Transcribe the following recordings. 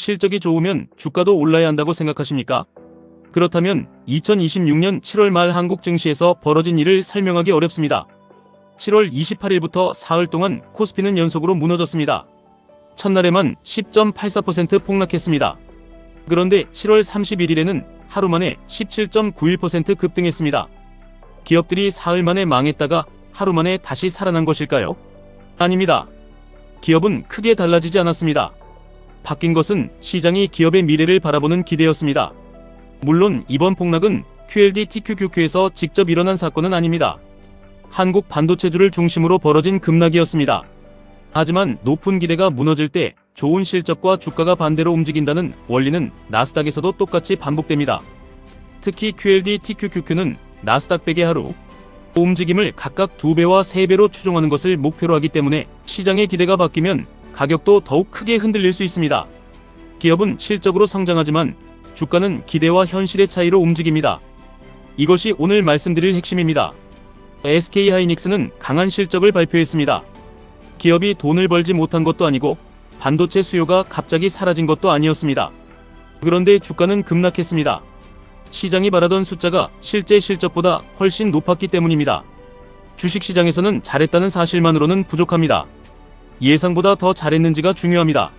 실적이 좋으면 주가도 올라야 한다고 생각하십니까? 그렇다면 2026년 7월 말 한국 증시에서 벌어진 일을 설명하기 어렵습니다. 7월 28일부터 사흘 동안 코스피는 연속으로 무너졌습니다. 첫날에만 10.84% 폭락했습니다. 그런데 7월 31일에는 하루 만에 17.91% 급등했습니다. 기업들이 사흘 만에 망했다가 하루 만에 다시 살아난 것일까요? 아닙니다. 기업은 크게 달라지지 않았습니다. 바뀐 것은 시장이 기업의 미래를 바라보는 기대였습니다. 물론 이번 폭락은 QLD TQQQ에서 직접 일어난 사건은 아닙니다. 한국 반도체주를 중심으로 벌어진 급락이었습니다. 하지만 높은 기대가 무너질 때 좋은 실적과 주가가 반대로 움직인다는 원리는 나스닥에서도 똑같이 반복됩니다. 특히 QLD TQQQ는 나스닥 100의 하루 움직임을 각각 2배와 3배로 추종하는 것을 목표로 하기 때문에 시장의 기대가 바뀌면 가격도 더욱 크게 흔들릴 수 있습니다. 기업은 실적으로 성장하지만 주가는 기대와 현실의 차이로 움직입니다. 이것이 오늘 말씀드릴 핵심입니다. SK하이닉스는 강한 실적을 발표했습니다. 기업이 돈을 벌지 못한 것도 아니고 반도체 수요가 갑자기 사라진 것도 아니었습니다. 그런데 주가는 급락했습니다. 시장이 바라던 숫자가 실제 실적보다 훨씬 높았기 때문입니다. 주식시장에서는 잘했다는 사실만으로는 부족합니다. 예상보다 더 잘했는지가 중요합니다.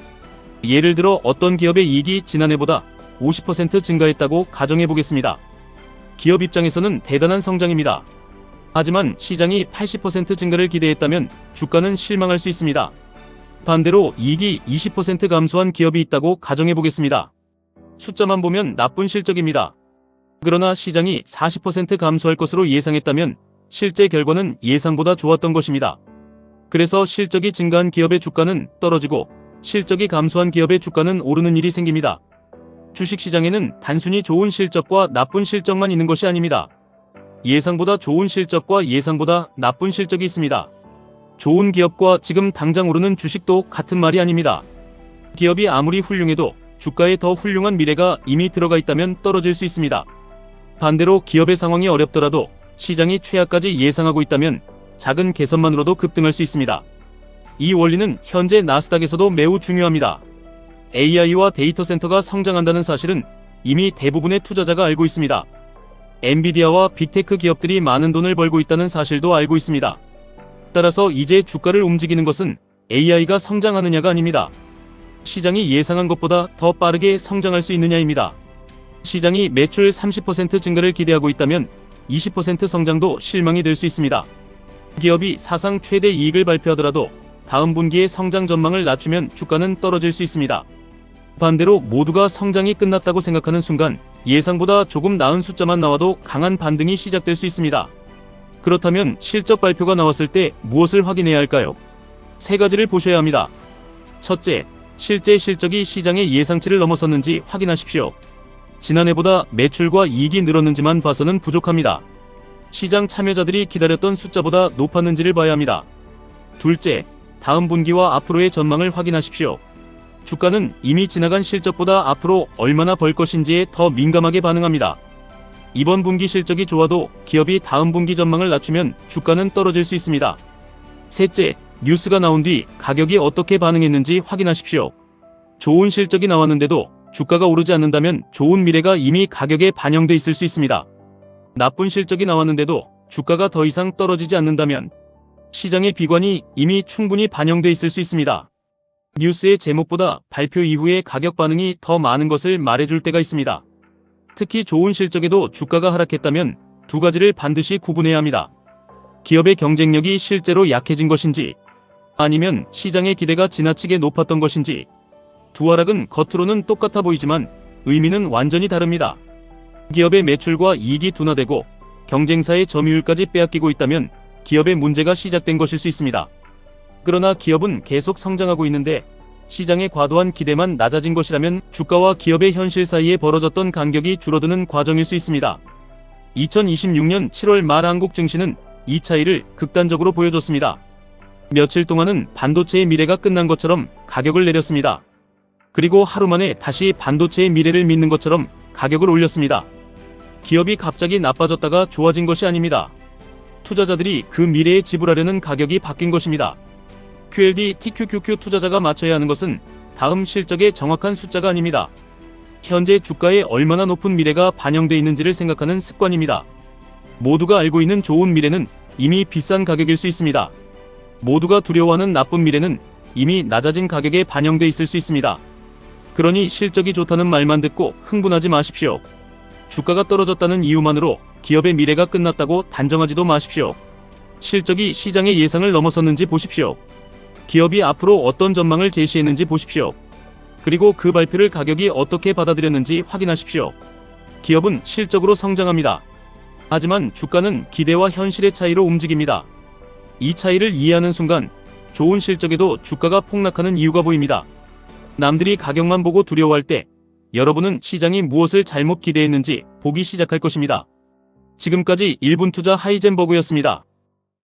예를 들어 어떤 기업의 이익이 지난해보다 50% 증가했다고 가정해 보겠습니다. 기업 입장에서는 대단한 성장입니다. 하지만 시장이 80% 증가를 기대했다면 주가는 실망할 수 있습니다. 반대로 이익이 20% 감소한 기업이 있다고 가정해 보겠습니다. 숫자만 보면 나쁜 실적입니다. 그러나 시장이 40% 감소할 것으로 예상했다면 실제 결과는 예상보다 좋았던 것입니다. 그래서 실적이 증가한 기업의 주가는 떨어지고 실적이 감소한 기업의 주가는 오르는 일이 생깁니다. 주식시장에는 단순히 좋은 실적과 나쁜 실적만 있는 것이 아닙니다. 예상보다 좋은 실적과 예상보다 나쁜 실적이 있습니다. 좋은 기업과 지금 당장 오르는 주식도 같은 말이 아닙니다. 기업이 아무리 훌륭해도 주가에 더 훌륭한 미래가 이미 들어가 있다면 떨어질 수 있습니다. 반대로 기업의 상황이 어렵더라도 시장이 최악까지 예상하고 있다면 작은 개선만으로도 급등할 수 있습니다. 이 원리는 현재 나스닥에서도 매우 중요합니다. AI와 데이터 센터가 성장한다는 사실은 이미 대부분의 투자자가 알고 있습니다. 엔비디아와 빅테크 기업들이 많은 돈을 벌고 있다는 사실도 알고 있습니다. 따라서 이제 주가를 움직이는 것은 AI가 성장하느냐가 아닙니다. 시장이 예상한 것보다 더 빠르게 성장할 수 있느냐입니다. 시장이 매출 30% 증가를 기대하고 있다면 20% 성장도 실망이 될 수 있습니다. 기업이 사상 최대 이익을 발표하더라도 다음 분기의 성장 전망을 낮추면 주가는 떨어질 수 있습니다. 반대로 모두가 성장이 끝났다고 생각하는 순간 예상보다 조금 나은 숫자만 나와도 강한 반등이 시작될 수 있습니다. 그렇다면 실적 발표가 나왔을 때 무엇을 확인해야 할까요? 세 가지를 보셔야 합니다. 첫째, 실제 실적이 시장의 예상치를 넘어섰는지 확인하십시오. 지난해보다 매출과 이익이 늘었는지만 봐서는 부족합니다. 시장 참여자들이 기다렸던 숫자보다 높았는지를 봐야 합니다. 둘째, 다음 분기와 앞으로의 전망을 확인하십시오. 주가는 이미 지나간 실적보다 앞으로 얼마나 벌 것인지에 더 민감하게 반응합니다. 이번 분기 실적이 좋아도 기업이 다음 분기 전망을 낮추면 주가는 떨어질 수 있습니다. 셋째, 뉴스가 나온 뒤 가격이 어떻게 반응했는지 확인하십시오. 좋은 실적이 나왔는데도 주가가 오르지 않는다면 좋은 미래가 이미 가격에 반영돼 있을 수 있습니다. 나쁜 실적이 나왔는데도 주가가 더 이상 떨어지지 않는다면 시장의 비관이 이미 충분히 반영돼 있을 수 있습니다. 뉴스의 제목보다 발표 이후의 가격 반응이 더 많은 것을 말해줄 때가 있습니다. 특히 좋은 실적에도 주가가 하락했다면 두 가지를 반드시 구분해야 합니다. 기업의 경쟁력이 실제로 약해진 것인지 아니면 시장의 기대가 지나치게 높았던 것인지 두 하락은 겉으로는 똑같아 보이지만 의미는 완전히 다릅니다. 기업의 매출과 이익이 둔화되고 경쟁사의 점유율까지 빼앗기고 있다면 기업의 문제가 시작된 것일 수 있습니다. 그러나 기업은 계속 성장하고 있는데 시장의 과도한 기대만 낮아진 것이라면 주가와 기업의 현실 사이에 벌어졌던 간격이 줄어드는 과정일 수 있습니다. 2026년 7월 말 한국 증시는 이 차이를 극단적으로 보여줬습니다. 며칠 동안은 반도체의 미래가 끝난 것처럼 가격을 내렸습니다. 그리고 하루 만에 다시 반도체의 미래를 믿는 것처럼 가격을 올렸습니다. 기업이 갑자기 나빠졌다가 좋아진 것이 아닙니다. 투자자들이 그 미래에 지불하려는 가격이 바뀐 것입니다. QLD TQQQ 투자자가 맞춰야 하는 것은 다음 실적의 정확한 숫자가 아닙니다. 현재 주가에 얼마나 높은 미래가 반영돼 있는지를 생각하는 습관입니다. 모두가 알고 있는 좋은 미래는 이미 비싼 가격일 수 있습니다. 모두가 두려워하는 나쁜 미래는 이미 낮아진 가격에 반영돼 있을 수 있습니다. 그러니 실적이 좋다는 말만 듣고 흥분하지 마십시오. 주가가 떨어졌다는 이유만으로 기업의 미래가 끝났다고 단정하지도 마십시오. 실적이 시장의 예상을 넘어섰는지 보십시오. 기업이 앞으로 어떤 전망을 제시했는지 보십시오. 그리고 그 발표를 가격이 어떻게 받아들였는지 확인하십시오. 기업은 실적으로 성장합니다. 하지만 주가는 기대와 현실의 차이로 움직입니다. 이 차이를 이해하는 순간 좋은 실적에도 주가가 폭락하는 이유가 보입니다. 남들이 가격만 보고 두려워할 때 여러분은 시장이 무엇을 잘못 기대했는지 보기 시작할 것입니다. 지금까지 1분 투자 하이젠버그였습니다.